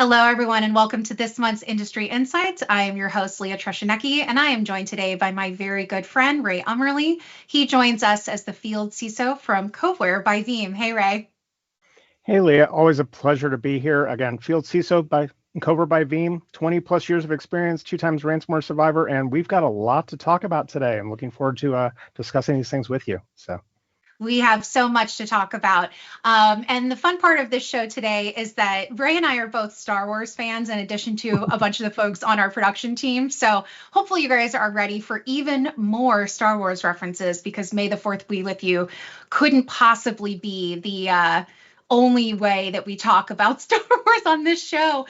Hello, everyone, and welcome to this month's Industry Insights. I am your host, Leah Troscianecki, and I am joined today by my very good friend, Ray Umerley. He joins us as the field CISO from Coveware by Veeam. Hey, Ray. Hey, Leah, always a pleasure to be here. Again, field CISO by Coveware by Veeam, 20 plus years of experience, 2 times ransomware survivor, and we've got a lot to talk about today. I'm looking forward to discussing these things with you. We have so much to talk about. And the fun part of this show today is that Ray and I are both Star Wars fans, in addition to a bunch of the folks on our production team. So hopefully you guys are ready for even more Star Wars references, because May the 4th be with you couldn't possibly be the only way that we talk about Star Wars on this show.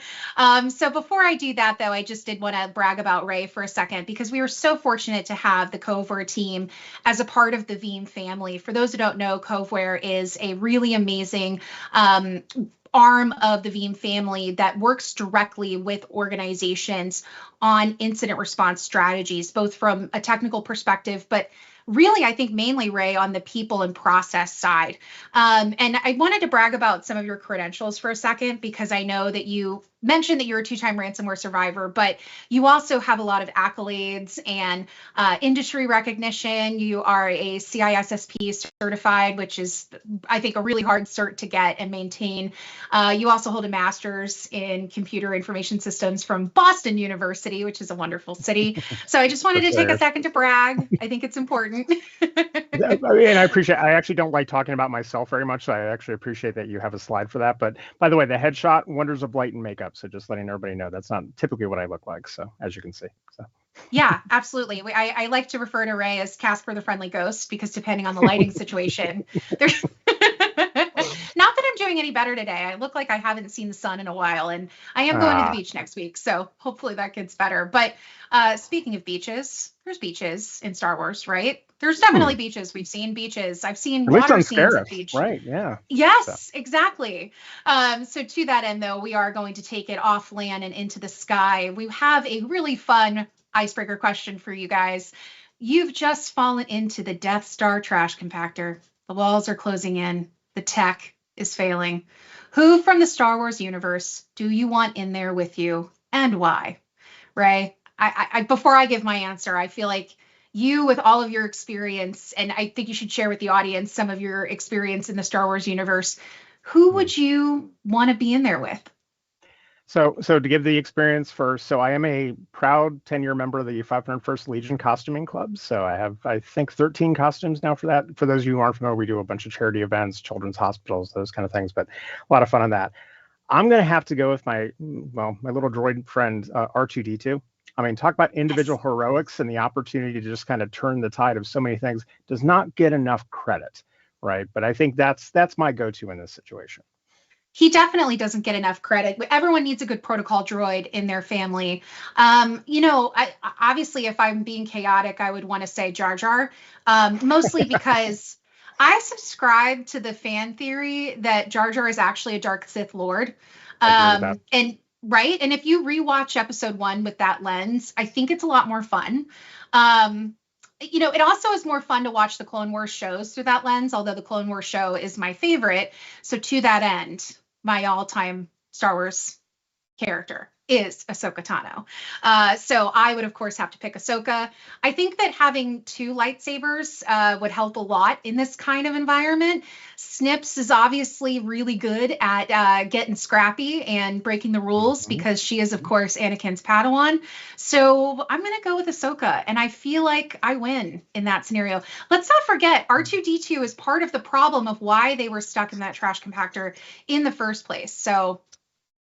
So before I do that, though, I just did want to brag about Ray for a second, because we were so fortunate to have the Coveware team as a part of the Veeam family. For those who don't know, Coveware is a really amazing arm of the Veeam family that works directly with organizations on incident response strategies, both from a technical perspective, but really, I think mainly, Ray, on the people and process side. And I wanted to brag about some of your credentials for a second, because I know that you mentioned that you're a 2-time ransomware survivor, but you also have a lot of accolades and industry recognition. You are a CISSP certified, which is, I think, a really hard cert to get and maintain. You also hold a master's in computer information systems from Boston University, which is a wonderful city. So I just wanted to take a second to brag. I think it's important. I appreciate. I actually don't like talking about myself very much, so I actually appreciate that you have a slide for that. But by the way, the headshot, wonders of light and makeup. So just letting everybody know, that's not typically what I look like. So as you can see. So. Yeah, absolutely. I like to refer to Ray as Casper the Friendly Ghost, because depending on the lighting situation, there's not that I'm doing any better today. I look like I haven't seen the sun in a while, and I am going to the beach next week. So hopefully that gets better. But speaking of beaches, there's beaches in Star Wars, right? There's definitely beaches. We've seen beaches. I've seen water scenes at beach. Right, yeah. Yes, exactly. So to that end, though, we are going to take it off land and into the sky. We have a really fun icebreaker question for you guys. You've just fallen into the Death Star trash compactor. The walls are closing in. The tech is failing. Who from the Star Wars universe do you want in there with you, and why? Ray, I before I give my answer, I feel like you, with all of your experience, and I think you should share with the audience some of your experience in the Star Wars universe, who would you want to be in there with? So to give the experience first, so I am a proud 10-year member of the 501st Legion Costuming Club. So I have, I think, 13 costumes now for that. For those of you who aren't familiar, we do a bunch of charity events, children's hospitals, those kind of things, but a lot of fun on that. I'm going to have to go with my little droid friend, R2D2. I mean, talk about individual heroics, and the opportunity to just kind of turn the tide of so many things does not get enough credit, right? But I think that's my go-to in this situation. He definitely doesn't get enough credit. Everyone needs a good protocol droid in their family. Obviously, if I'm being chaotic, I would want to say Jar Jar, mostly because I subscribe to the fan theory that Jar Jar is actually a dark Sith Lord. And right. And if you rewatch episode 1 with that lens, I think it's a lot more fun. It also is more fun to watch the Clone Wars shows through that lens, although the Clone Wars show is my favorite. So to that end, my all-time Star Wars character is Ahsoka Tano. So I would, of course, have to pick Ahsoka. I think that having 2 lightsabers would help a lot in this kind of environment. Snips is obviously really good at getting scrappy and breaking the rules, because she is, of course, Anakin's Padawan. So I'm going to go with Ahsoka, and I feel like I win in that scenario. Let's not forget, R2-D2 is part of the problem of why they were stuck in that trash compactor in the first place. So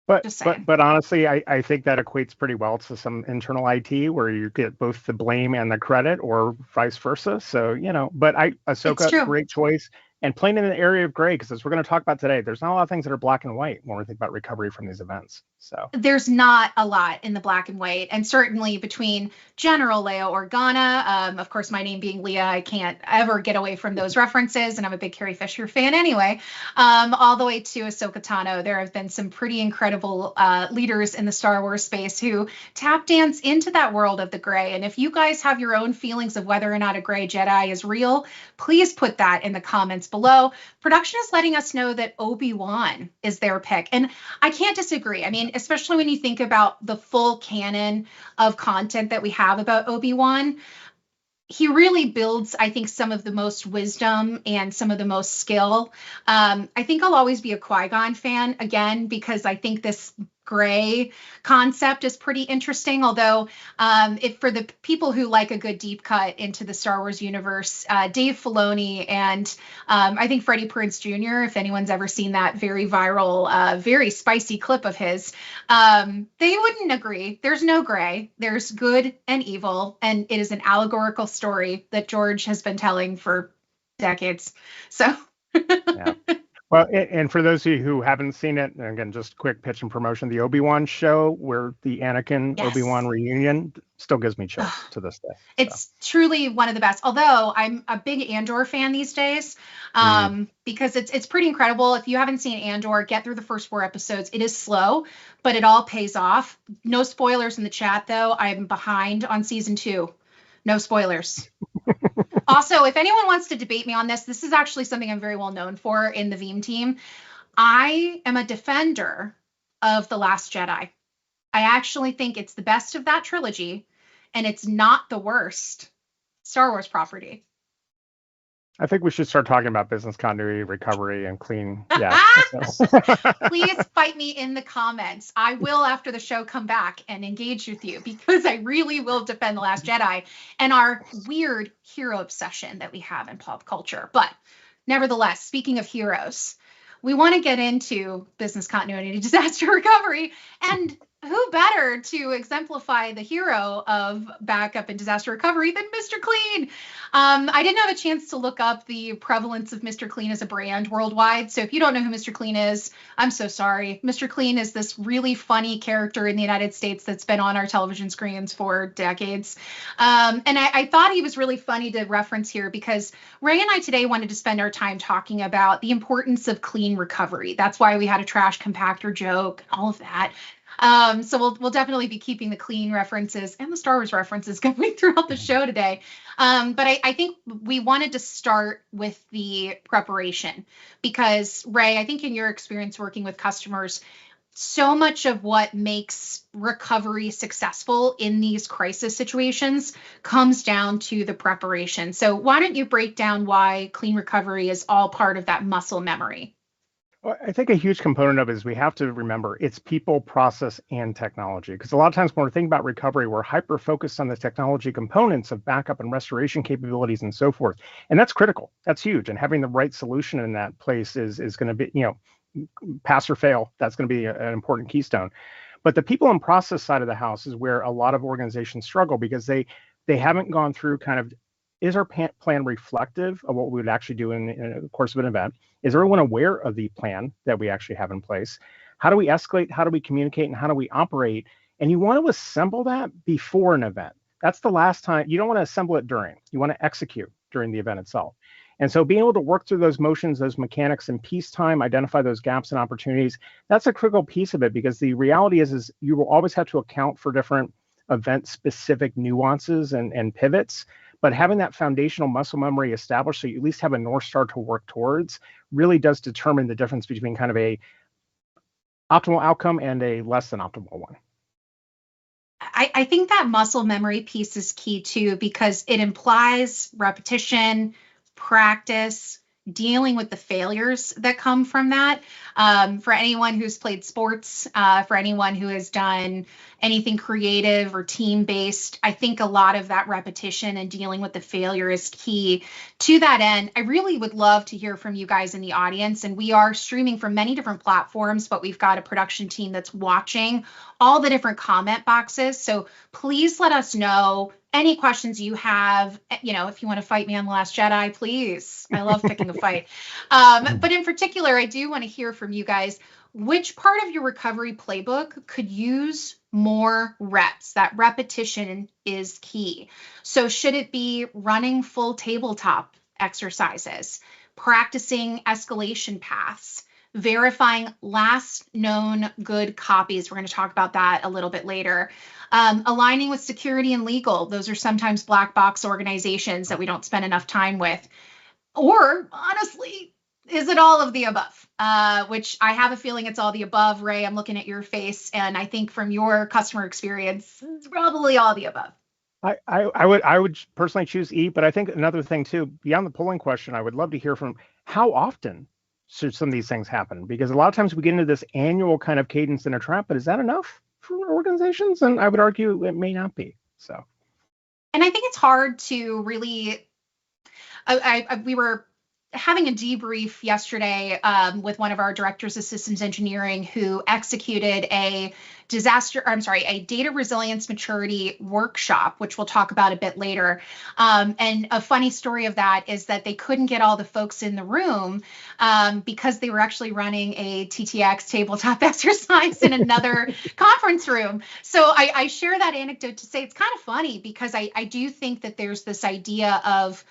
But honestly, I think that equates pretty well to some internal IT where you get both the blame and the credit, or vice versa. So, but Ahsoka, great choice. And playing in the area of gray, because as we're going to talk about today, there's not a lot of things that are black and white when we think about recovery from these events. So there's not a lot in the black and white, and certainly between General Leia Organa, of course, my name being Leah, I can't ever get away from those references, and I'm a big Carrie Fisher fan anyway, all the way to Ahsoka Tano. There have been some pretty incredible leaders in the Star Wars space who tap dance into that world of the gray. And if you guys have your own feelings of whether or not a gray Jedi is real, please put that in the comments below. Production is letting us know that Obi-Wan is their pick. And I can't disagree. I mean, especially when you think about the full canon of content that we have about Obi-Wan, he really builds, I think, some of the most wisdom and some of the most skill. I think I'll always be a Qui-Gon fan, again, because I think this gray concept is pretty interesting. Although, if for the people who like a good deep cut into the Star Wars universe, Dave Filoni and I think Freddie Prinze Jr., if anyone's ever seen that very viral, very spicy clip of his, they wouldn't agree. There's no gray. There's good and evil, and it is an allegorical story that George has been telling for decades. So. Yeah. Well, and for those of you who haven't seen it, and again, just quick pitch and promotion, the Obi-Wan show where the Anakin Yes. Obi-Wan reunion still gives me chills to this day. It's truly one of the best. Although I'm a big Andor fan these days, because it's pretty incredible. If you haven't seen Andor, get through the first 4 episodes. It is slow, but it all pays off. No spoilers in the chat, though. I'm behind on season 2. No spoilers. Also, if anyone wants to debate me on this, this is actually something I'm very well known for in the Veeam team. I am a defender of The Last Jedi. I actually think it's the best of that trilogy, and it's not the worst Star Wars property. I think we should start talking about business continuity, recovery, and clean. Yeah. Please fight me in the comments. I will, after the show, come back and engage with you, because I really will defend The Last Jedi and our weird hero obsession that we have in pop culture. But nevertheless, speaking of heroes, we want to get into business continuity, disaster recovery, and who better to exemplify the hero of backup and disaster recovery than Mr. Clean? I didn't have a chance to look up the prevalence of Mr. Clean as a brand worldwide. So if you don't know who Mr. Clean is, I'm so sorry. Mr. Clean is this really funny character in the United States that's been on our television screens for decades. And I thought he was really funny to reference here, because Ray and I today wanted to spend our time talking about the importance of clean recovery. That's why we had a trash compactor joke, all of that. So we'll definitely be keeping the clean references and the Star Wars references going throughout the show today. But I think we wanted to start with the preparation, because Ray, I think in your experience working with customers, so much of what makes recovery successful in these crisis situations comes down to the preparation. So why don't you break down why clean recovery is all part of that muscle memory? Well, I think a huge component of it is we have to remember it's people, process, and technology. Because a lot of times when we're thinking about recovery, we're hyper-focused on the technology components of backup and restoration capabilities and so forth. And that's critical. That's huge. And having the right solution in that place is going to be, pass or fail. That's going to be an important keystone. But the people and process side of the house is where a lot of organizations struggle, because they haven't gone through kind of, is our plan reflective of what we would actually do in the course of an event? Is everyone aware of the plan that we actually have in place? How do we escalate? How do we communicate? And how do we operate? And you want to assemble that before an event. That's the last time. You don't want to assemble it during. You want to execute during the event itself. And so being able to work through those motions, those mechanics in peacetime, identify those gaps and opportunities, that's a critical piece of it, because the reality is you will always have to account for different event-specific nuances and pivots. But having that foundational muscle memory established, so you at least have a North Star to work towards, really does determine the difference between kind of a optimal outcome and a less than optimal one. I think that muscle memory piece is key too, because it implies repetition, practice, dealing with the failures that come from that. For anyone who's played sports, for anyone who has done anything creative or team-based, I think a lot of that repetition and dealing with the failure is key. To that end, I really would love to hear from you guys in the audience. And we are streaming from many different platforms, but we've got a production team that's watching all the different comment boxes. So please let us know any questions you have. If you want to fight me on The Last Jedi, please. I love picking a fight. But in particular, I do want to hear from you guys. Which part of your recovery playbook could use more reps? That repetition is key. So should it be running full tabletop exercises, practicing escalation paths, verifying last known good copies? We're going to talk about that a little bit later. Aligning with security and legal. Those are sometimes black box organizations that we don't spend enough time with. Or honestly, is it all of the above? Which I have a feeling it's all the above. Ray, I'm looking at your face, and I think from your customer experience, it's probably all the above. I would personally choose E, but I think another thing too, beyond the polling question, I would love to hear from how often should some of these things happen? Because a lot of times we get into this annual kind of cadence in a trap, but is that enough for organizations? And I would argue it may not be. So And I think it's hard to really we were having a debrief yesterday with one of our directors of systems engineering who executed a data resilience maturity workshop, which we'll talk about a bit later. And a funny story of that is that they couldn't get all the folks in the room because they were actually running a TTX tabletop exercise in another conference room. So I share that anecdote to say it's kind of funny because I do think that there's this idea of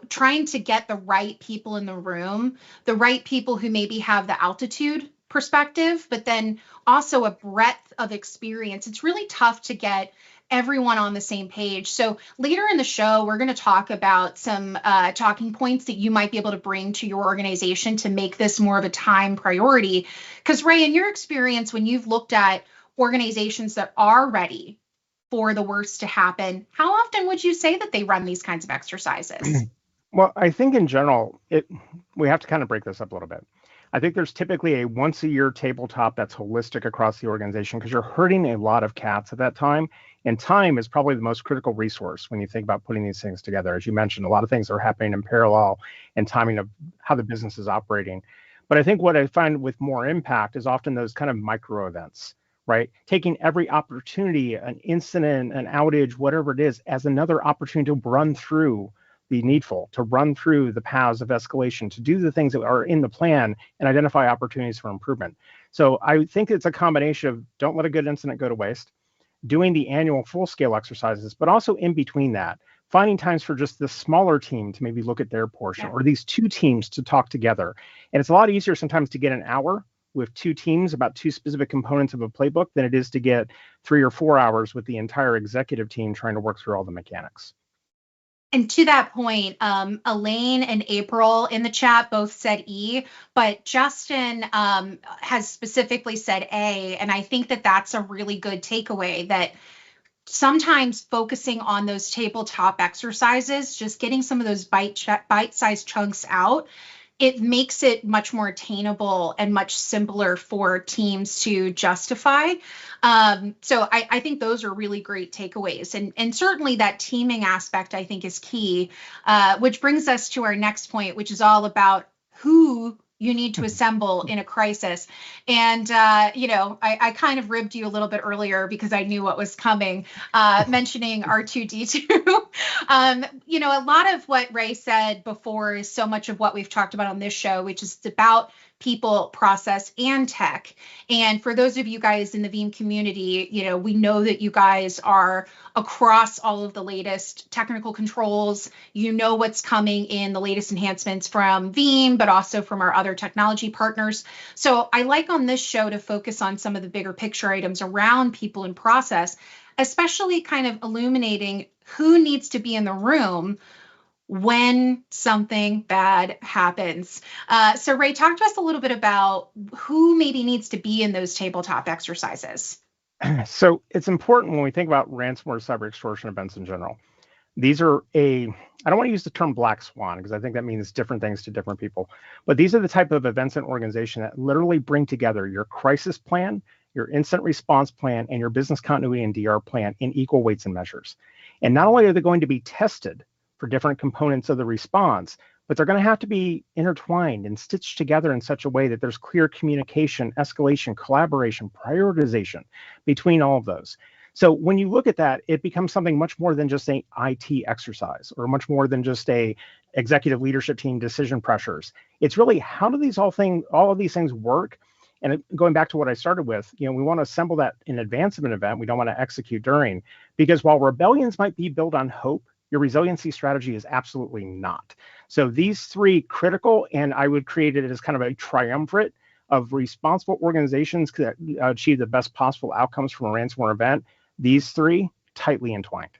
trying to get the right people in the room, the right people who maybe have the altitude perspective, but then also a breadth of experience. It's really tough to get everyone on the same page. So later in the show, we're going to talk about some talking points that you might be able to bring to your organization to make this more of a time priority. Because Ray, in your experience, when you've looked at organizations that are ready for the worst to happen, how often would you say that they run these kinds of exercises? well, I think in general, we have to kind of break this up a little bit. I think there's typically a once a year tabletop that's holistic across the organization because you're hurting a lot of cats at that time. And time is probably the most critical resource when you think about putting these things together. As you mentioned, a lot of things are happening in parallel and timing of how the business is operating. But I think what I find with more impact is often those kind of micro events, right? Taking every opportunity, an incident, an outage, whatever it is, as another opportunity to run through the needful, to run through the paths of escalation, to do the things that are in the plan and identify opportunities for improvement. So I think it's a combination of don't let a good incident go to waste, doing the annual full scale exercises, but also in between that, finding times for just the smaller team to maybe look at their portion Yeah. or these two teams to talk together. And it's a lot easier sometimes to get an hour with two teams about two specific components of a playbook than it is to get 3 or 4 hours with the entire executive team trying to work through all the mechanics. And to that point, Elaine and April in the chat both said E, but Justin has specifically said A. And I think that that's a really good takeaway that sometimes focusing on those tabletop exercises, just getting some of those bite-sized chunks out, it makes it much more attainable and much simpler for teams to justify. So I think those are really great takeaways. And certainly that teaming aspect, I think, is key, which brings us to our next point, which is all about who you need to assemble in a crisis. And, I kind of ribbed you a little bit earlier because I knew what was coming, mentioning R2D2. A lot of what Ray said before is so much of what we've talked about on this show, which is about people, process, and tech. And for those of you guys in the Veeam community, we know that you guys are across all of the latest technical controls. You know what's coming in the latest enhancements from Veeam, but also from our other technology partners. So I like on this show to focus on some of the bigger picture items around people and process, especially kind of illuminating who needs to be in the room when something bad happens. So Ray, talk to us a little bit about who maybe needs to be in those tabletop exercises. So it's important when we think about ransomware cyber extortion events in general. These are I don't want to use the term black swan because I think that means different things to different people, but these are the type of events and organization that literally bring together your crisis plan, your incident response plan, and your business continuity and DR plan in equal weights and measures. And not only are they going to be tested for different components of the response, but they're going to have to be intertwined and stitched together in such a way that there's clear communication, escalation, collaboration, prioritization between all of those. So when you look at that, it becomes something much more than just an IT exercise or much more than just a executive leadership team decision pressures. It's really how do all of these things work? And going back to what I started with, we want to assemble that in advance of an event. We don't want to execute during, because while rebellions might be built on hope, your resiliency strategy is absolutely not. So these three critical, and I would create it as kind of a triumvirate of responsible organizations that achieve the best possible outcomes from a ransomware event. These three tightly entwined.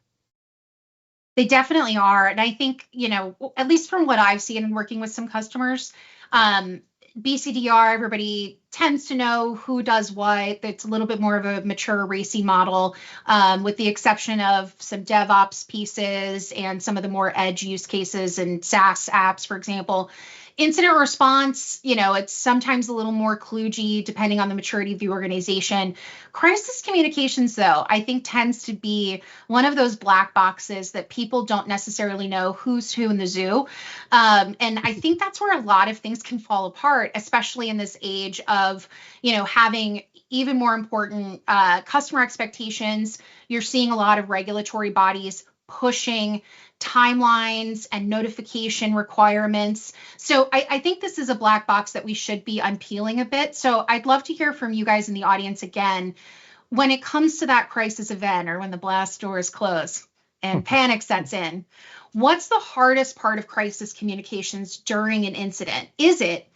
They definitely are. And I think, at least from what I've seen in working with some customers, um, BCDR, everybody tends to know who does what. It's a little bit more of a mature, racy model, with the exception of some DevOps pieces and some of the more edge use cases and SaaS apps, for example. Incident response, it's sometimes a little more kludgy depending on the maturity of the organization. Crisis communications, though, I think tends to be one of those black boxes that people don't necessarily know who's who in the zoo. And I think that's where a lot of things can fall apart, especially in this age of, having even more important customer expectations. You're seeing a lot of regulatory bodies pushing timelines and notification requirements. So I think this is a black box that we should be unpeeling a bit. So I'd love to hear from you guys in the audience again when it comes to that crisis event or when the blast doors close and panic sets in. What's the hardest part of crisis communications during an incident? Is it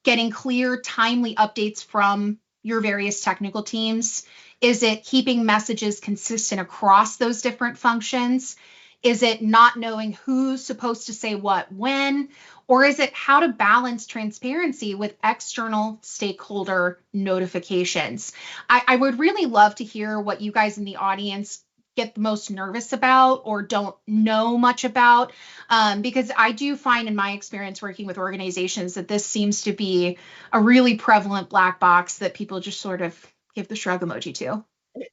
getting clear, timely updates from your various technical teams? Is it keeping messages consistent across those different functions? Is it not knowing who's supposed to say what when? Or is it how to balance transparency with external stakeholder notifications? I would really love to hear what you guys in the audience get the most nervous about or don't know much about, because I do find in my experience working with organizations that this seems to be a really prevalent black box that people just sort of give the shrug emoji to.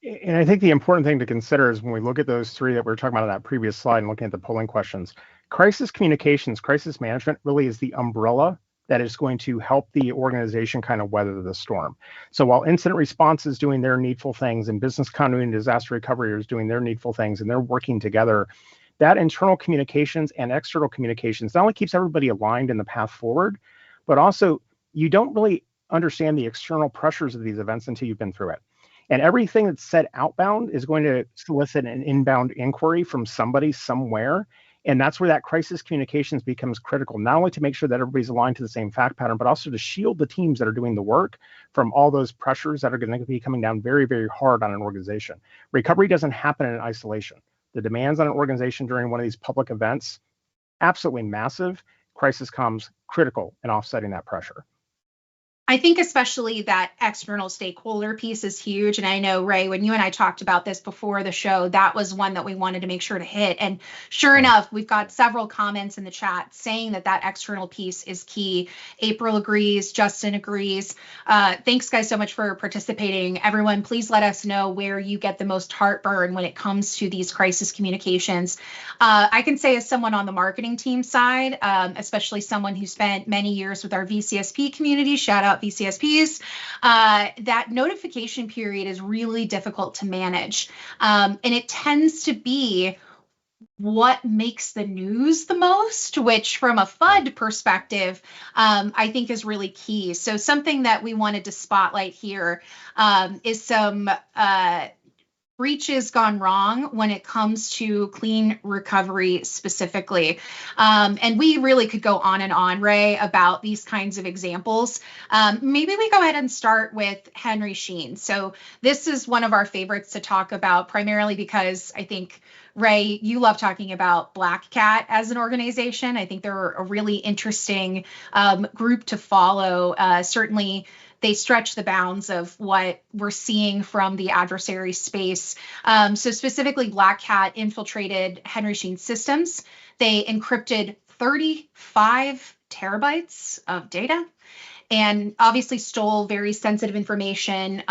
And I think the important thing to consider is when we look at those three that we were talking about on that previous slide and looking at the polling questions, crisis communications, crisis management really is the umbrella that is going to help the organization kind of weather the storm. So while incident response is doing their needful things and business continuity and disaster recovery is doing their needful things and they're working together, that internal communications and external communications not only keeps everybody aligned in the path forward, but also you don't really understand the external pressures of these events until you've been through it. And everything that's said outbound is going to solicit an inbound inquiry from somebody somewhere. And that's where that crisis communications becomes critical, not only to make sure that everybody's aligned to the same fact pattern, but also to shield the teams that are doing the work from all those pressures that are going to be coming down very, very hard on an organization. Recovery doesn't happen in isolation. The demands on an organization during one of these public events, absolutely massive. Crisis comms critical in offsetting that pressure. I think especially that external stakeholder piece is huge. And I know, Ray, when you and I talked about this before the show, that was one that we wanted to make sure to hit. And sure enough, we've got several comments in the chat saying that external piece is key. April agrees, Justin agrees. Thanks, guys, so much for participating. Everyone, please let us know where you get the most heartburn when it comes to these crisis communications. I can say as someone on the marketing team side, especially someone who spent many years with our VCSP community, shout out VCSPs, that notification period is really difficult to manage. And it tends to be what makes the news the most, which from a FUD perspective, I think is really key. So something that we wanted to spotlight here is some breaches gone wrong when it comes to clean recovery specifically. And we really could go on and on, Ray, about these kinds of examples. Maybe we go ahead and start with Henry Sheen. So this is one of our favorites to talk about, primarily because I think, Ray, you love talking about Black Cat as an organization. I think they're a really interesting group to follow. Certainly, they stretch the bounds of what we're seeing from the adversary space. So specifically, Black Cat infiltrated Henry Sheen systems. They encrypted 35 terabytes of data and obviously stole very sensitive information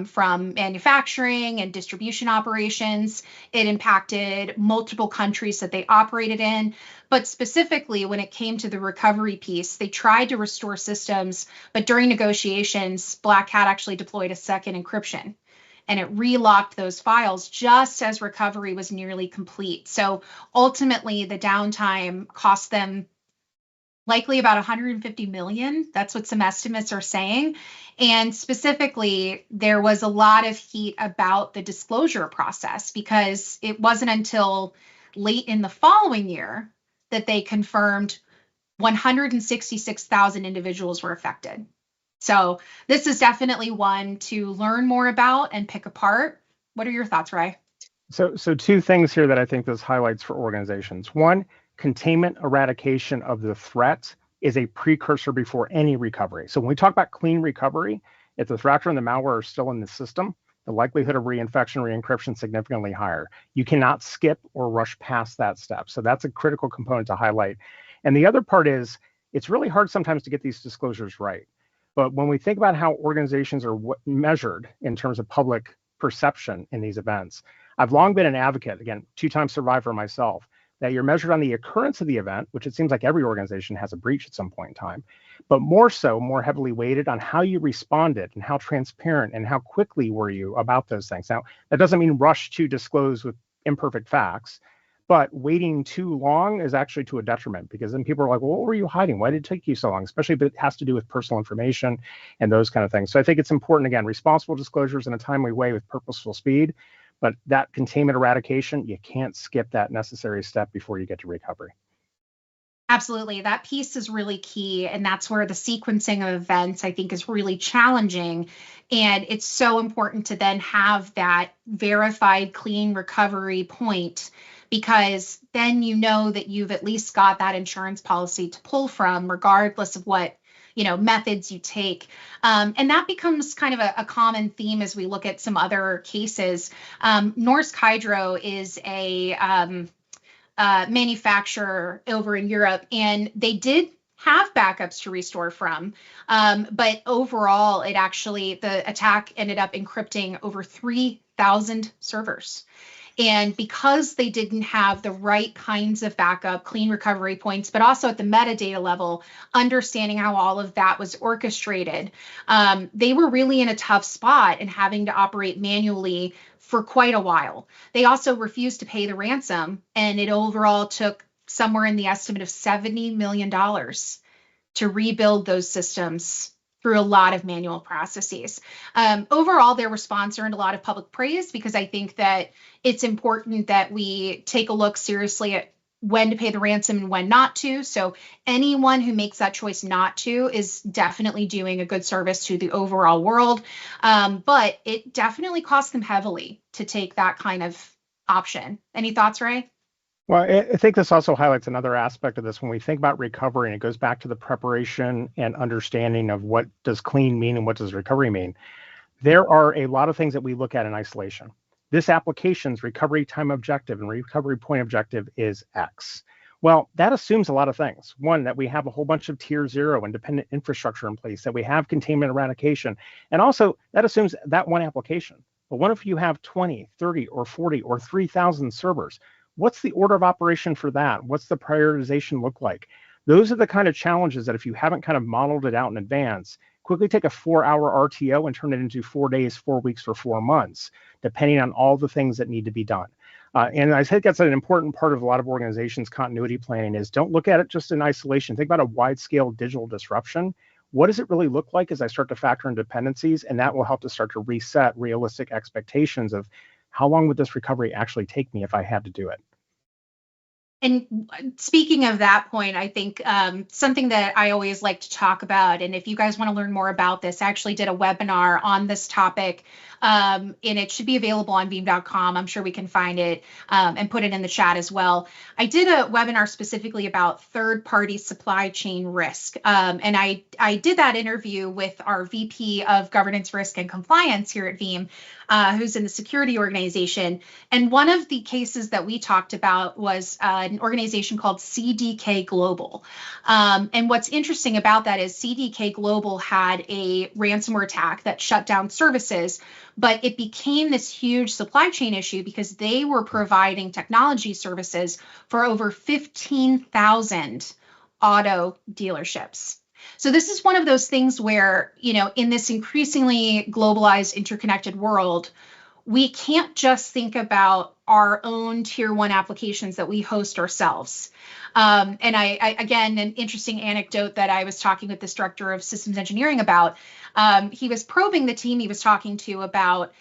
from manufacturing and distribution operations. It impacted multiple countries that they operated in. But specifically, when it came to the recovery piece, they tried to restore systems, but during negotiations, Black Hat actually deployed a second encryption. And it relocked those files just as recovery was nearly complete. So ultimately, the downtime cost them likely about 150 million. That's what some estimates are saying. And specifically, there was a lot of heat about the disclosure process because it wasn't until late in the following year that they confirmed 166,000 individuals were affected. So this is definitely one to learn more about and pick apart. What are your thoughts, Ray? So two things here that I think this highlights for organizations. One, containment eradication of the threat is a precursor before any recovery. So when we talk about clean recovery, if the threat actor and the malware are still in the system, the likelihood of reinfection, re-encryption is significantly higher. You cannot skip or rush past that step. So that's a critical component to highlight. And the other part is it's really hard sometimes to get these disclosures right. But when we think about how organizations are measured in terms of public perception in these events, I've long been an advocate, again, two-time survivor myself, that you're measured on the occurrence of the event, which it seems like every organization has a breach at some point in time, but more so, more heavily weighted on how you responded and how transparent and how quickly were you about those things. Now, that doesn't mean rush to disclose with imperfect facts, but waiting too long is actually to a detriment, because then people are like, well, what were you hiding? Why did it take you so long? Especially if it has to do with personal information and those kind of things. So I think it's important, again, responsible disclosures in a timely way with purposeful speed. But that containment eradication, you can't skip that necessary step before you get to recovery. Absolutely. That piece is really key. And that's where the sequencing of events, I think, is really challenging. And it's so important to then have that verified clean recovery point, because then you know that you've at least got that insurance policy to pull from, regardless of what methods you take. And that becomes kind of a common theme as we look at some other cases. Norsk Hydro is a manufacturer over in Europe, and they did have backups to restore from. But overall, the attack ended up encrypting over 3,000 servers. And because they didn't have the right kinds of backup, clean recovery points, but also at the metadata level, understanding how all of that was orchestrated, they were really in a tough spot and having to operate manually for quite a while. They also refused to pay the ransom, and it overall took somewhere in the estimate of $70 million to rebuild those systems through a lot of manual processes. Overall, their response earned a lot of public praise, because I think that it's important that we take a look seriously at when to pay the ransom and when not to. So anyone who makes that choice not to is definitely doing a good service to the overall world. But it definitely costs them heavily to take that kind of option. Any thoughts, Ray? Well, I think this also highlights another aspect of this. When we think about recovery, and it goes back to the preparation and understanding of what does clean mean and what does recovery mean, there are a lot of things that we look at in isolation. This application's recovery time objective and recovery point objective is X. Well, that assumes a lot of things. One, that we have a whole bunch of tier 0 independent infrastructure in place, that we have containment eradication, and also that assumes that one application. But what if you have 20, 30, or 40, or 3,000 servers? What's the order of operation for that? What's the prioritization look like? Those are the kind of challenges that if you haven't kind of modeled it out in advance, quickly take a 4-hour RTO and turn it into 4 days, 4 weeks, or 4 months, depending on all the things that need to be done. And I think that's an important part of a lot of organizations' continuity planning is don't look at it just in isolation. Think about a wide-scale digital disruption. What does it really look like as I start to factor in dependencies? And that will help to start to reset realistic expectations of how long would this recovery actually take me if I had to do it. And speaking of that point, I think something that I always like to talk about, and if you guys want to learn more about this, I actually did a webinar on this topic, and it should be available on Veeam.com. I'm sure we can find it and put it in the chat as well. I did a webinar specifically about third-party supply chain risk, and I did that interview with our VP of Governance, Risk, and Compliance here at Veeam, who's in the security organization. And one of the cases that we talked about was an organization called CDK Global. And what's interesting about that is CDK Global had a ransomware attack that shut down services, but it became this huge supply chain issue because they were providing technology services for over 15,000 auto dealerships. So this is one of those things where, in this increasingly globalized, interconnected world, we can't just think about our own tier 1 applications that we host ourselves. And I again, an interesting anecdote that I was talking with this director of systems engineering about, he was probing the team he was talking to about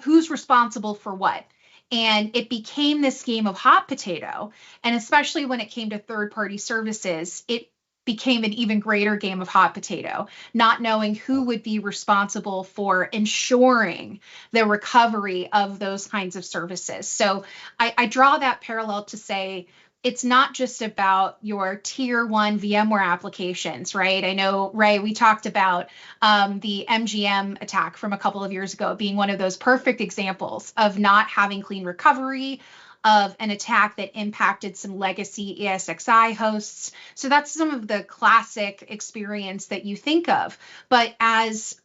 who's responsible for what. And it became this game of hot potato. And especially when it came to third-party services, it became an even greater game of hot potato, not knowing who would be responsible for ensuring the recovery of those kinds of services. So I draw that parallel to say, it's not just about your tier one VMware applications, right? I know, Ray, we talked about the MGM attack from a couple of years ago being one of those perfect examples of not having clean recovery, of an attack that impacted some legacy ESXi hosts. So that's some of the classic experience that you think of. But as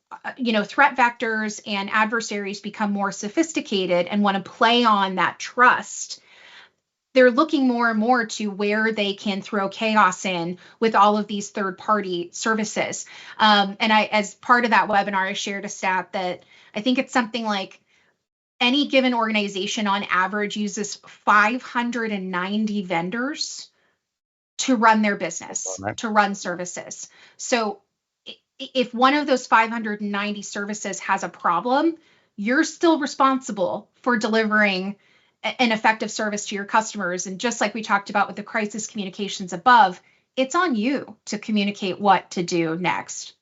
threat vectors and adversaries become more sophisticated and want to play on that trust, they're looking more and more to where they can throw chaos in with all of these third-party services. And as part of that webinar, I shared a stat that I think it's something like any given organization on average uses 590 vendors to run their business, to run services. So if one of those 590 services has a problem, you're still responsible for delivering an effective service to your customers. And just like we talked about with the crisis communications above, it's on you to communicate what to do next.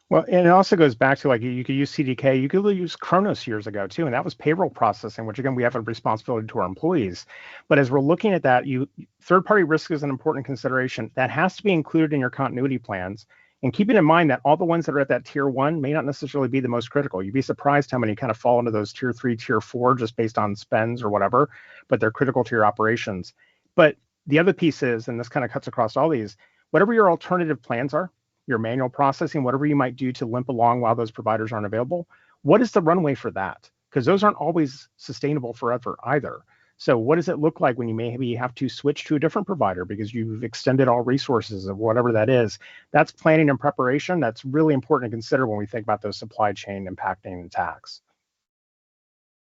Well, and it also goes back to, like, you could use CDK, you could use Kronos years ago too, and that was payroll processing, which again, we have a responsibility to our employees. But as we're looking at that, third-party risk is an important consideration that has to be included in your continuity plans. And keeping in mind that all the ones that are at that tier one may not necessarily be the most critical. You'd be surprised how many kind of fall into those tier three, tier four, just based on spends or whatever, but they're critical to your operations. But the other piece is, and this kind of cuts across all these, whatever your alternative plans are, your manual processing, whatever you might do to limp along while those providers aren't available, what is the runway for that? Because those aren't always sustainable forever either. So what does it look like when you maybe have to switch to a different provider because you've extended all resources of whatever that is? That's planning and preparation. That's really important to consider when we think about those supply chain impacting attacks.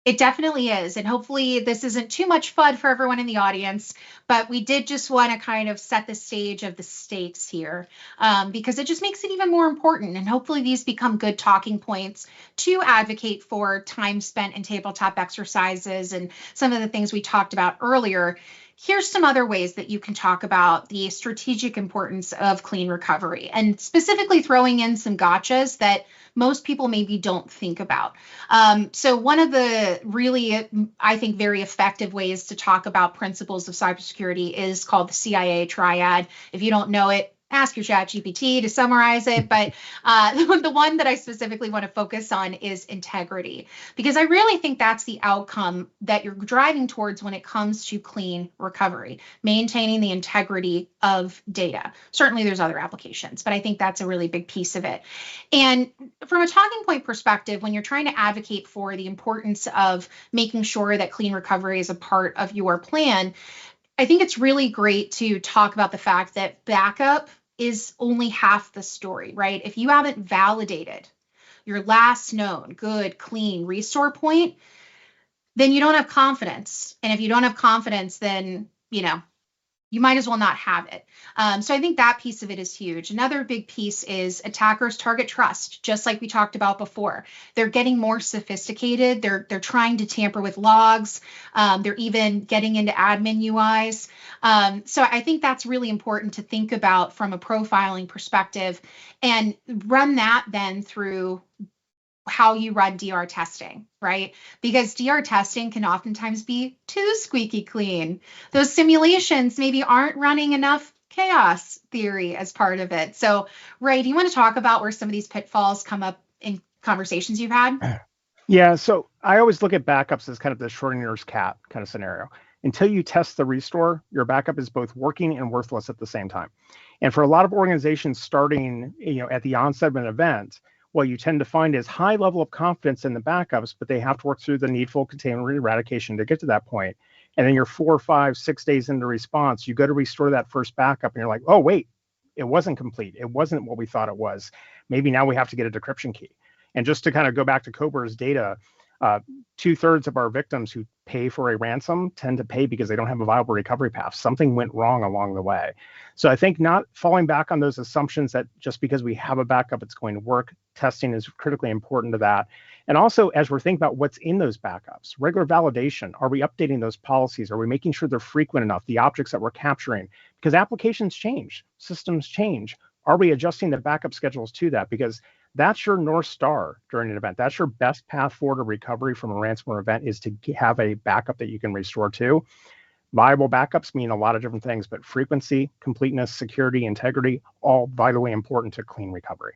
It definitely is. And hopefully this isn't too much FUD for everyone in the audience, but we did just want to kind of set the stage of the stakes here because it just makes it even more important. And hopefully these become good talking points to advocate for time spent in tabletop exercises and some of the things we talked about earlier. Here's some other ways that you can talk about the strategic importance of clean recovery, and specifically throwing in some gotchas that most people maybe don't think about. So one of the really, I think, very effective ways to talk about principles of cybersecurity is called the CIA triad. If you don't know it, ask your ChatGPT to summarize it. But the one that I specifically want to focus on is integrity, because I really think that's the outcome that you're driving towards when it comes to clean recovery, maintaining the integrity of data. Certainly there's other applications, but I think that's a really big piece of it. And from a talking point perspective, when you're trying to advocate for the importance of making sure that clean recovery is a part of your plan, I think it's really great to talk about the fact that backup is only half the story, right? If you haven't validated your last known good, clean restore point, then you don't have confidence. And if you don't have confidence, then, you might as well not have it. So I think that piece of it is huge. Another big piece is attackers target trust, just like we talked about before. They're getting more sophisticated. They're trying to tamper with logs. They're even getting into admin UIs. So I think that's really important to think about from a profiling perspective, and run that then through how you run DR testing, right? Because DR testing can oftentimes be too squeaky clean. Those simulations maybe aren't running enough chaos theory as part of it. So, Ray, do you want to talk about where some of these pitfalls come up in conversations you've had? Yeah, so I always look at backups as kind of the Schrodinger's cat kind of scenario. Until you test the restore, your backup is both working and worthless at the same time. And for a lot of organizations starting, at the onset of an event, what you tend to find is high level of confidence in the backups, but they have to work through the needful containment eradication to get to that point. And then you're 4, 5, 6 days into response, you go to restore that first backup and you're like, oh, wait, it wasn't complete. It wasn't what we thought it was. Maybe now we have to get a decryption key. And just to kind of go back to Cobra's data, 2/3 of our victims who pay for a ransom tend to pay because they don't have a viable recovery path. Something went wrong along the way. So I think not falling back on those assumptions that just because we have a backup, it's going to work. testing is critically important to that. And also, as we're thinking about what's in those backups, regular validation, are we updating those policies? Are we making sure they're frequent enough, the objects that we're capturing? Because applications change, systems change. Are we adjusting the backup schedules to that? Because that's your North Star during an event. That's your best path forward to recovery from a ransomware event, is to have a backup that you can restore to. Viable backups mean a lot of different things, but frequency, completeness, security, integrity, all vitally important to clean recovery.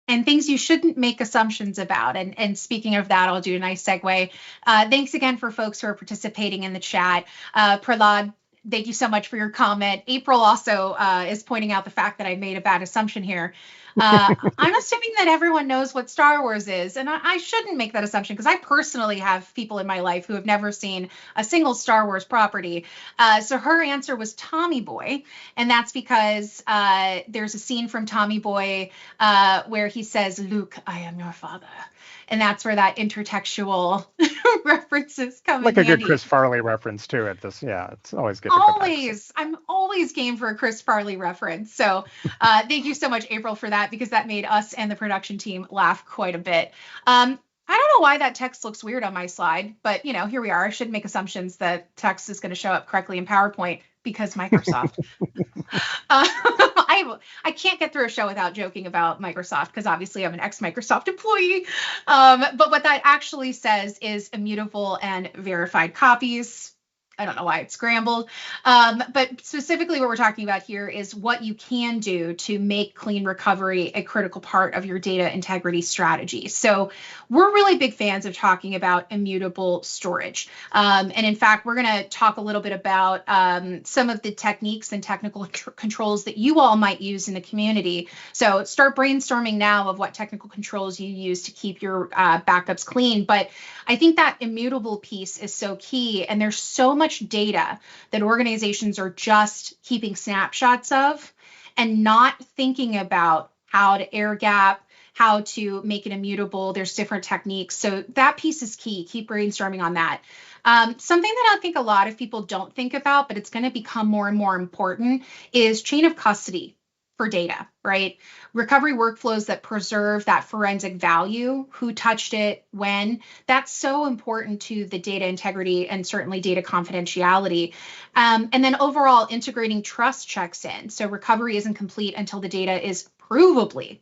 And things you shouldn't make assumptions about. And speaking of that, I'll do a nice segue. Thanks again for folks who are participating in the chat. Prahlad, thank you so much for your comment. April also is pointing out the fact that I made a bad assumption here. I'm assuming that everyone knows what Star Wars is, and I shouldn't make that assumption because I personally have people in my life who have never seen a single Star Wars property. So her answer was Tommy Boy, and that's because there's a scene from Tommy Boy where he says, "Luke, I am your father." And that's where that intertextual references come like in a handy. Good Chris Farley reference to it. It's always good. I'm always game for a Chris Farley reference. So thank you so much, April, for that, because that made us and the production team laugh quite a bit. I don't know why that text looks weird on my slide, but here we are. I shouldn't make assumptions that text is going to show up correctly in PowerPoint because Microsoft. I can't get through a show without joking about Microsoft because obviously I'm an ex-Microsoft employee. But what that actually says is immutable and verified copies. I don't know why it's scrambled. But specifically what we're talking about here is what you can do to make clean recovery a critical part of your data integrity strategy. So we're really big fans of talking about immutable storage. And in fact, we're going to talk a little bit about some of the techniques and technical controls that you all might use in the community. So start brainstorming now of what technical controls you use to keep your backups clean. But I think that immutable piece is so key, and there's so much data that organizations are just keeping snapshots of and not thinking about how to air gap, how to make it immutable. There's different techniques. So that piece is key. Keep brainstorming on that. Something that I think a lot of people don't think about, but it's going to become more and more important, is chain of custody for data, right? Recovery workflows that preserve that forensic value, who touched it, when. That's so important to the data integrity and certainly data confidentiality. And then overall integrating trust checks in. So recovery isn't complete until the data is provably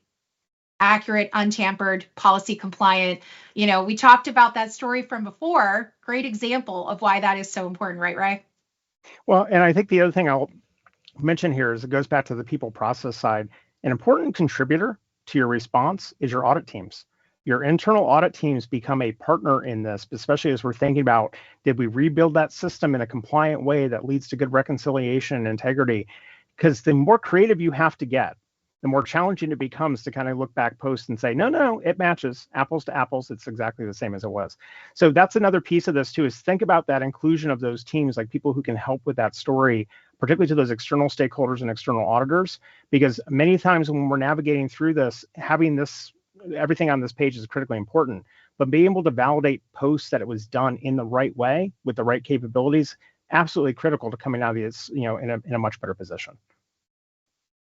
accurate, untampered, policy compliant. We talked about that story from before. Great example of why that is so important, right, Ray? Well, and I think the other thing I'll mention here is it goes back to the people process side. An important contributor to your response is your audit teams. Your internal audit teams become a partner in this, especially as we're thinking about, did we rebuild that system in a compliant way that leads to good reconciliation and integrity? Because the more creative you have to get, the more challenging it becomes to kind of look back post and say, no, it matches apples to apples. It's exactly the same as it was. So that's another piece of this too, is think about that inclusion of those teams, like people who can help with that story, particularly to those external stakeholders and external auditors, because many times when we're navigating through this, having everything on this page is critically important, but being able to validate posts that it was done in the right way with the right capabilities, absolutely critical to coming out of this, in a much better position.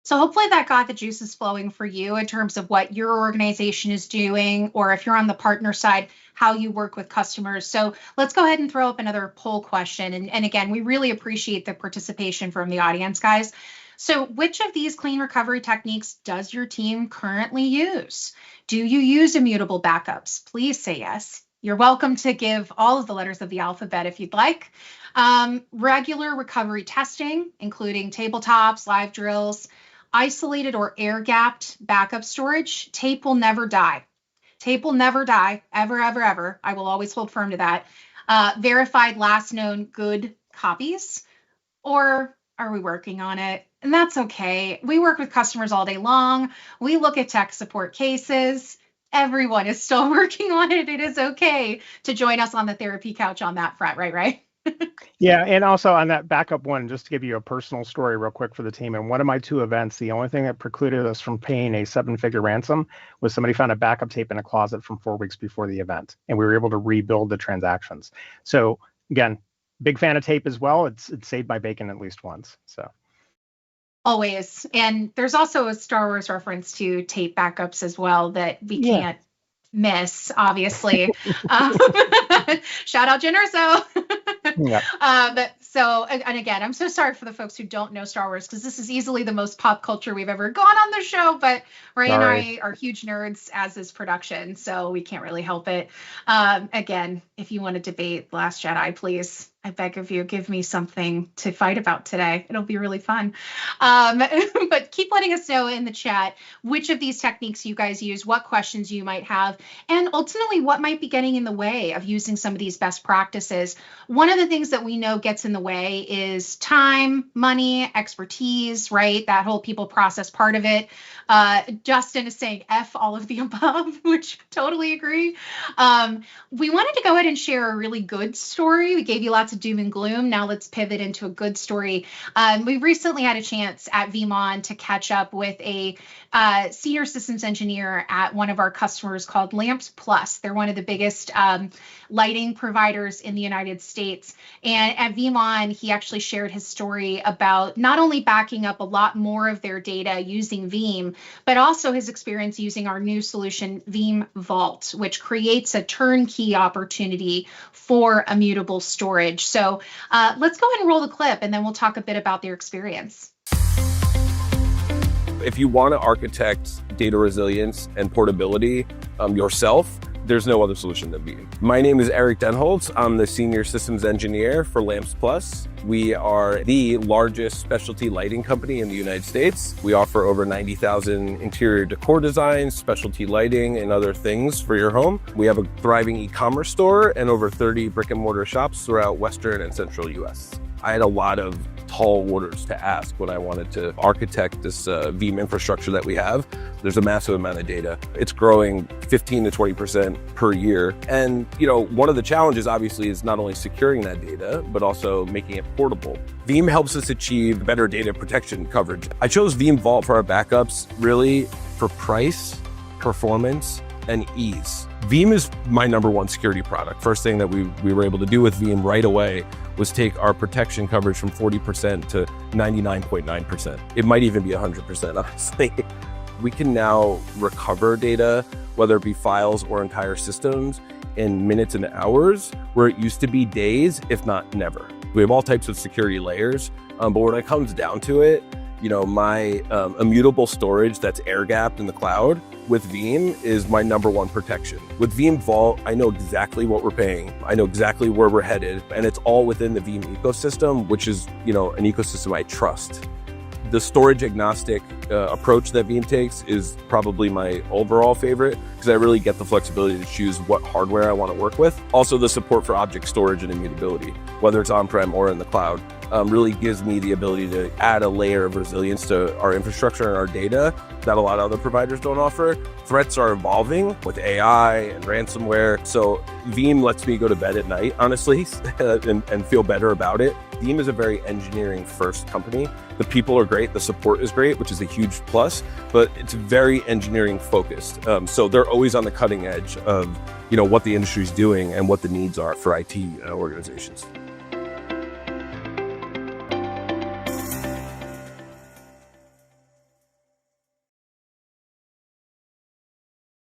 So hopefully that got the juices flowing for you in terms of what your organization is doing, or if you're on the partner side, how you work with customers. So let's go ahead and throw up another poll question. And again, we really appreciate the participation from the audience, guys. So which of these clean recovery techniques does your team currently use? Do you use immutable backups? Please say yes. You're welcome to give all of the letters of the alphabet if you'd like. Regular recovery testing, including tabletops, live drills, isolated or air-gapped backup storage. Tape will never die. Tape will never die, ever, ever, ever. I will always hold firm to that. Verified last known good copies, or are we working on it? And that's okay. We work with customers all day long. We look at tech support cases. Everyone is still working on it. It is okay to join us on the therapy couch on that front, right? Yeah, and also on that backup one, just to give you a personal story real quick for the team, in one of my 2 events, the only thing that precluded us from paying a 7-figure ransom was somebody found a backup tape in a closet from 4 weeks before the event, and we were able to rebuild the transactions. So again, big fan of tape as well. It's saved my bacon at least once. So. Always. And there's also a Star Wars reference to tape backups as well that we Yeah. can't miss, obviously. um, Shout out Jen Erso. Yeah. And again, I'm so sorry for the folks who don't know Star Wars, because this is easily the most pop culture we've ever gone on the show. But Ray and I are huge nerds, as is production, so we can't really help it. Again, if you want to debate Last Jedi, please, I beg of you, give me something to fight about today. It'll be really fun. But keep letting us know in the chat which of these techniques you guys use, what questions you might have, and ultimately what might be getting in the way of using some of these best practices. One of the things that we know gets in the way is time, money, expertise, right? That whole people process part of it. Justin is saying F all of the above, which totally agree. We wanted to go ahead and share a really good story. We gave you lots of doom and gloom. Now let's pivot into a good story. We recently had a chance at Veeam to catch up with a senior systems engineer at one of our customers called Lamps Plus. They're one of the biggest lighting providers in the United States. And at Veeam, he actually shared his story about not only backing up a lot more of their data using Veeam, but also his experience using our new solution, Veeam Vault, which creates a turnkey opportunity for immutable storage. So let's go ahead and roll the clip, and then we'll talk a bit about their experience. If you want to architect data resilience and portability yourself, there's no other solution than Veeam. My name is Eric Denholtz. I'm the Senior Systems Engineer for Lamps Plus. We are the largest specialty lighting company in the United States. We offer over 90,000 interior decor designs, specialty lighting, and other things for your home. We have a thriving e-commerce store and over 30 brick and mortar shops throughout Western and Central US. I had a lot of tall orders to ask when I wanted to architect this Veeam infrastructure that we have. There's a massive amount of data. It's growing 15 to 20% per year. And one of the challenges obviously is not only securing that data, but also making it portable. Veeam helps us achieve better data protection coverage. I chose Veeam Vault for our backups really for price, performance, and ease. Veeam is my number one security product. First thing that we were able to do with Veeam right away was take our protection coverage from 40% to 99.9%. It might even be 100%, honestly. We can now recover data, whether it be files or entire systems, in minutes and hours, where it used to be days, if not never. We have all types of security layers, but when it comes down to it, my immutable storage that's air-gapped in the cloud with Veeam is my number one protection. With Veeam Vault, I know exactly what we're paying. I know exactly where we're headed, and it's all within the Veeam ecosystem, which is, an ecosystem I trust. The storage agnostic approach that Veeam takes is probably my overall favorite, because I really get the flexibility to choose what hardware I want to work with. Also, the support for object storage and immutability, whether it's on-prem or in the cloud, really gives me the ability to add a layer of resilience to our infrastructure and our data that a lot of other providers don't offer. Threats are evolving with AI and ransomware. So Veeam lets me go to bed at night, honestly, and feel better about it. Veeam is a very engineering first company. The people are great, the support is great, which is a huge plus, but it's very engineering focused. So they're always on the cutting edge of what the industry is doing and what the needs are for IT organizations.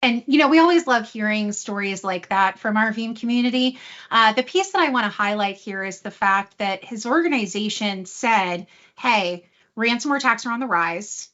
And, we always love hearing stories like that from our Veeam community. The piece that I want to highlight here is the fact that his organization said, hey, ransomware attacks are on the rise.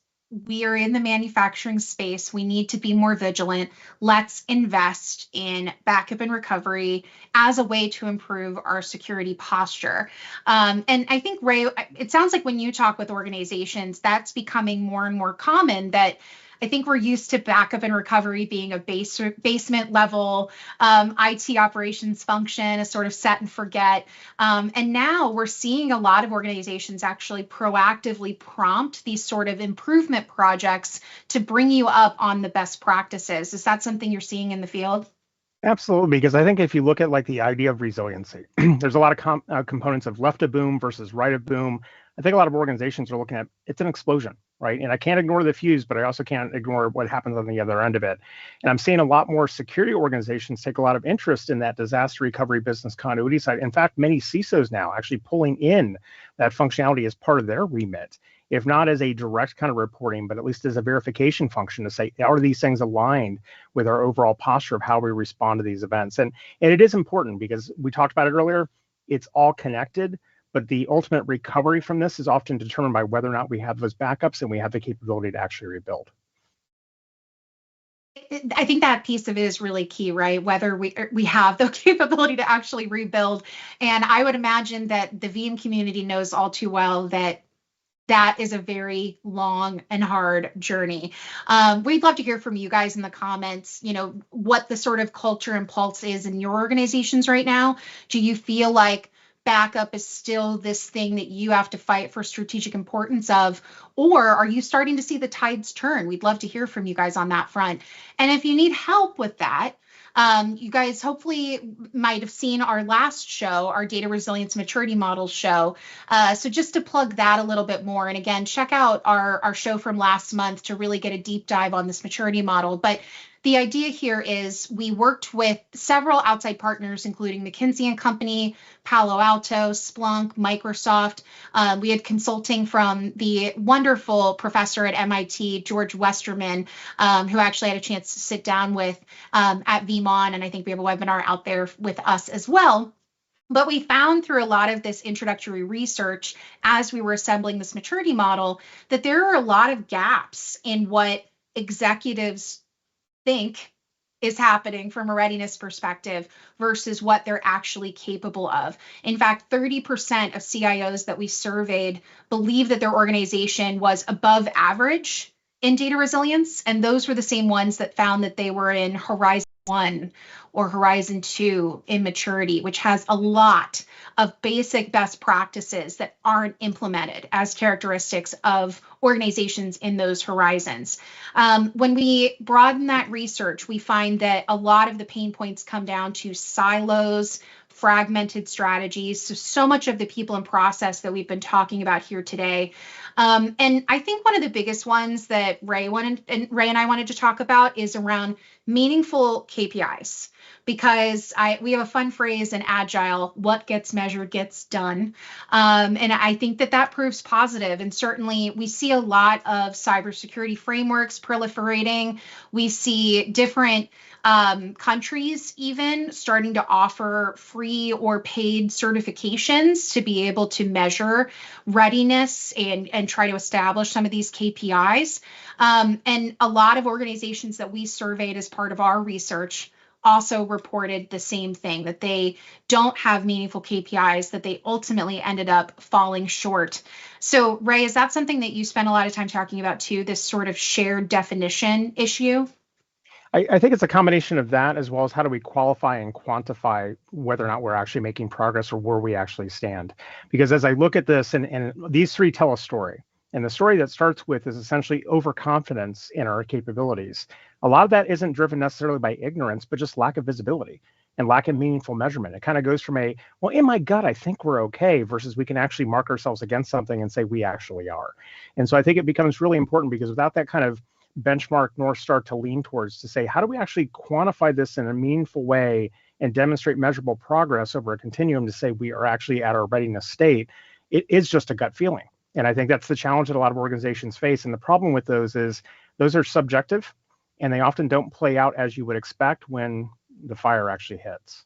We are in the manufacturing space. We need to be more vigilant. Let's invest in backup and recovery as a way to improve our security posture. And I think, Ray, it sounds like when you talk with organizations, that's becoming more and more common, that I think we're used to backup and recovery being a basement level IT operations function, a sort of set and forget. And now we're seeing a lot of organizations actually proactively prompt these sort of improvement projects to bring you up on the best practices. Is that something you're seeing in the field? Absolutely, because I think if you look at the idea of resiliency, there's a lot of components of left of boom versus right of boom. I think a lot of organizations are looking at it's an explosion, right? And I can't ignore the fuse, but I also can't ignore what happens on the other end of it. And I'm seeing a lot more security organizations take a lot of interest in that disaster recovery business continuity side. In fact, many CISOs now actually pulling in that functionality as part of their remit. if not as a direct kind of reporting, but at least as a verification function to say, are these things aligned with our overall posture of how we respond to these events? And it is important because we talked about it earlier, it's all connected, but the ultimate recovery from this is often determined by whether or not we have those backups and we have the capability to actually rebuild. I think that piece of it is really key, right? Whether we have the capability to actually rebuild. And I would imagine that the Veeam community knows all too well that that is a very long and hard journey. We'd love to hear from you guys in the comments, what the sort of culture and pulse is in your organizations right now. Do you feel like backup is still this thing that you have to fight for strategic importance of, or are you starting to see the tides turn? We'd love to hear from you guys on that front. And if you need help with that, you guys hopefully might have seen our last show, our data resilience maturity model show. So just to plug that a little bit more, and again, check out our show from last month to really get a deep dive on this maturity model. But the idea here is we worked with several outside partners, including McKinsey & Company, Palo Alto, Splunk, Microsoft. We had consulting from the wonderful professor at MIT, George Westerman, who actually had a chance to sit down with at Veeam, and I think we have a webinar out there with us as well. But we found through a lot of this introductory research as we were assembling this maturity model that there are a lot of gaps in what executives think is happening from a readiness perspective versus what they're actually capable of. In fact, 30% of CIOs that we surveyed believe that their organization was above average in data resilience, and those were the same ones that found that they were in Horizon 1 or Horizon 2 in maturity, which has a lot of basic best practices that aren't implemented as characteristics of organizations in those horizons. When we broaden that research, we find that a lot of the pain points come down to silos, fragmented strategies. So much of the people and process that we've been talking about here today. And I think one of the biggest ones that Ray and I wanted to talk about is around meaningful KPIs, because we have a fun phrase in Agile: what gets measured gets done. And I think that proves positive. And certainly we see a lot of cybersecurity frameworks proliferating. We see different countries even starting to offer free or paid certifications to be able to measure readiness and try to establish some of these KPIs. And a lot of organizations that we surveyed as part of our research also reported the same thing, that they don't have meaningful KPIs, that they ultimately ended up falling short. So Ray, is that something that you spend a lot of time talking about too, this sort of shared definition issue? I think it's a combination of that, as well as how do we qualify and quantify whether or not we're actually making progress or where we actually stand. Because as I look at this, and these three tell a story, and the story that starts with is essentially overconfidence in our capabilities. A lot of that isn't driven necessarily by ignorance, but just lack of visibility and lack of meaningful measurement. It kind of goes from well, in my gut, I think we're okay, versus we can actually mark ourselves against something and say we actually are. And so I think it becomes really important, because without that kind of benchmark North Star to lean towards, to say, how do we actually quantify this in a meaningful way and demonstrate measurable progress over a continuum to say we are actually at our readiness state? It is just a gut feeling. And I think that's the challenge that a lot of organizations face. And the problem with those is those are subjective, and they often don't play out as you would expect when the fire actually hits.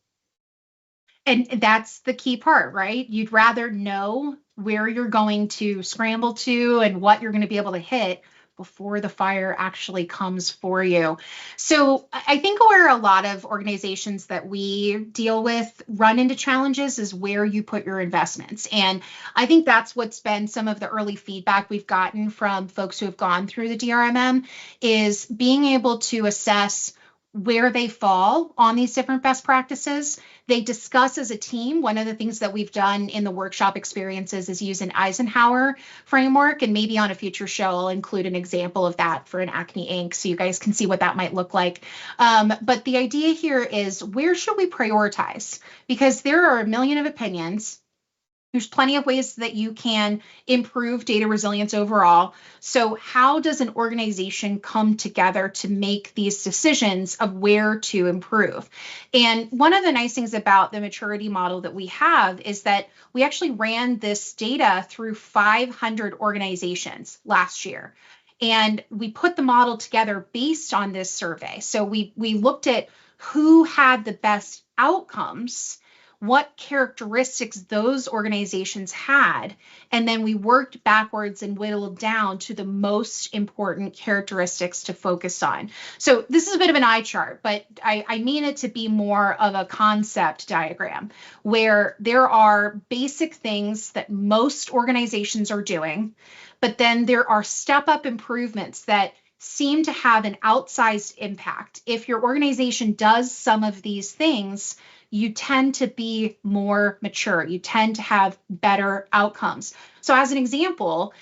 And that's the key part, right? You'd rather know where you're going to scramble to and what you're going to be able to hit before the fire actually comes for you. So I think where a lot of organizations that we deal with run into challenges is where you put your investments. And I think that's what's been some of the early feedback we've gotten from folks who have gone through the DRMM, is being able to assess where they fall on these different best practices. They discuss as a team. One of the things that we've done in the workshop experiences is use an Eisenhower framework, and maybe on a future show I'll include an example of that for an Acne Inc. so you guys can see what that might look like. But the idea here is, where should we prioritize? Because there are a million of opinions. There's plenty of ways that you can improve data resilience overall. So how does an organization come together to make these decisions of where to improve? And one of the nice things about the maturity model that we have is that we actually ran this data through 500 organizations last year. And we put the model together based on this survey. So we looked at who had the best outcomes, what characteristics those organizations had, and then we worked backwards and whittled down to the most important characteristics to focus on. So this is a bit of an eye chart, but I mean it to be more of a concept diagram where there are basic things that most organizations are doing, but then there are step-up improvements that seem to have an outsized impact. If your organization does some of these things, you tend to be more mature. You tend to have better outcomes. So as an example,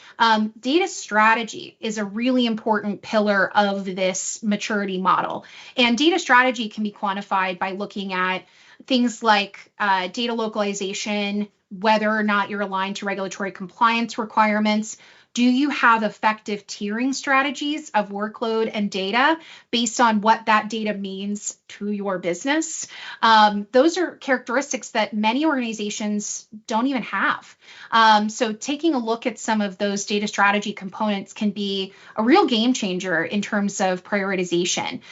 data strategy is a really important pillar of this maturity model. And data strategy can be quantified by looking at things like data localization, whether or not you're aligned to regulatory compliance requirements. Do you have effective tiering strategies of workload and data based on what that data means to your business? Those are characteristics that many organizations don't even have. So taking a look at some of those data strategy components can be a real game changer in terms of prioritization.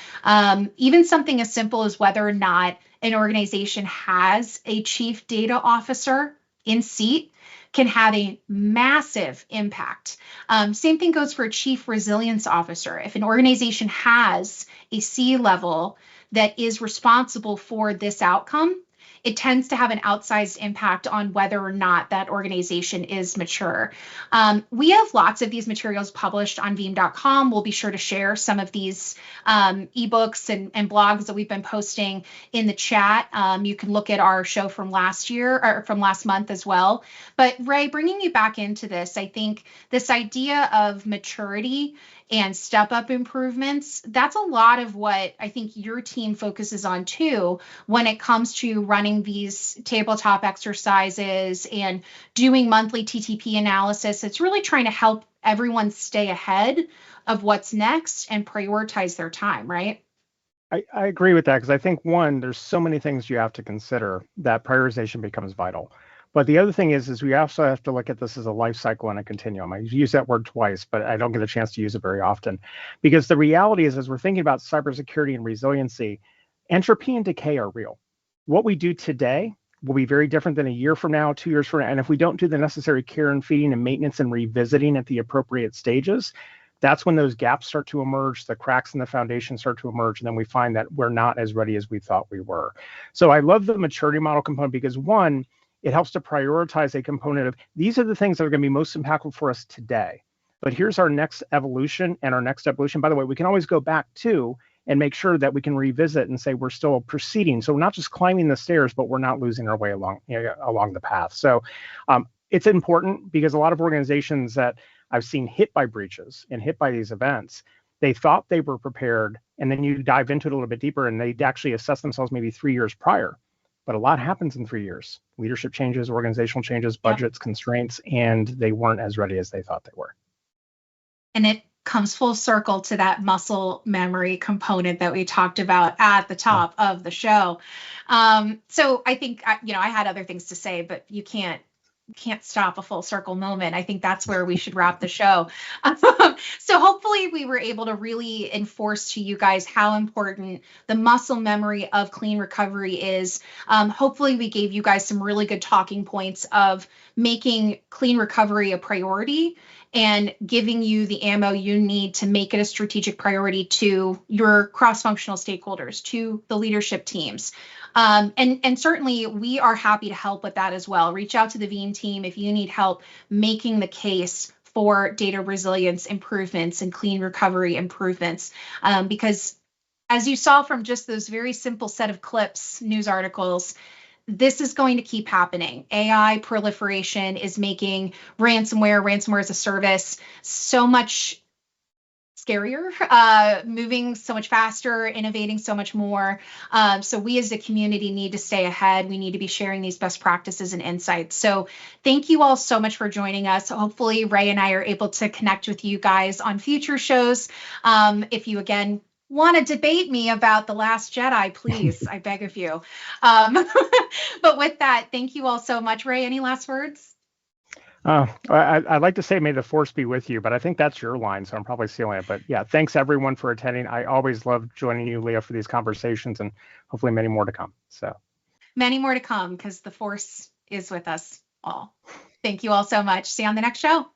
Even something as simple as whether or not an organization has a chief data officer in seat can have a massive impact. Same thing goes for a chief resilience officer. If an organization has a C-level that is responsible for this outcome, it tends to have an outsized impact on whether or not that organization is mature. We have lots of these materials published on Veeam.com. We'll be sure to share some of these ebooks and blogs that we've been posting in the chat. You can look at our show from last year or from last month as well. But Ray, bringing you back into this, I think this idea of maturity and step-up improvements, that's a lot of what I think your team focuses on too when it comes to running these tabletop exercises and doing monthly TTP analysis. It's really trying to help everyone stay ahead of what's next and prioritize their time, right? I agree with that because I think, one, there's so many things you have to consider that prioritization becomes vital. But the other thing is we also have to look at this as a life cycle and a continuum. I use that word twice, but I don't get a chance to use it very often. Because the reality is, as we're thinking about cybersecurity and resiliency, entropy and decay are real. What we do today will be very different than a year from now, 2 years from now. And if we don't do the necessary care and feeding and maintenance and revisiting at the appropriate stages, that's when those gaps start to emerge, the cracks in the foundation start to emerge, and then we find that we're not as ready as we thought we were. So I love the maturity model component because, one, it helps to prioritize a component of these are the things that are going to be most impactful for us today. But here's our next evolution, and our next evolution, by the way, we can always go back to and make sure that we can revisit and say we're still proceeding. So we're not just climbing the stairs, but we're not losing our way along the path. So it's important because a lot of organizations that I've seen hit by breaches and hit by these events, they thought they were prepared, and then you dive into it a little bit deeper and they actually assess themselves maybe 3 years prior. But a lot happens in 3 years. Leadership changes, organizational changes, budgets, constraints, and they weren't as ready as they thought they were. And it comes full circle to that muscle memory component that we talked about at the top of the show. So I think, I had other things to say, but you can't stop a full circle moment. I think that's where we should wrap the show. So hopefully we were able to really enforce to you guys how important the muscle memory of clean recovery is. Hopefully we gave you guys some really good talking points of making clean recovery a priority and giving you the ammo you need to make it a strategic priority to your cross-functional stakeholders, to the leadership teams. And certainly we are happy to help with that as well. Reach out to the Veeam team if you need help making the case for data resilience improvements and clean recovery improvements. Because as you saw from just those very simple set of clips, news articles, this is going to keep happening. AI proliferation is making ransomware as a service, so much scarier, moving so much faster, innovating so much more. So we as a community need to stay ahead. We need to be sharing these best practices and insights. So thank you all so much for joining us. Hopefully Ray and I are able to connect with you guys on future shows. If you, again, want to debate me about The Last Jedi, please, I beg of you. But with that, thank you all so much. Ray, any last words? I'd like to say may the force be with you, but I think that's your line, so I'm probably stealing it. But yeah, thanks everyone for attending. I always love joining you, Leah, for these conversations, and hopefully many more to come. So many more to come, because the force is with us all. Thank you all so much. See you on the next show.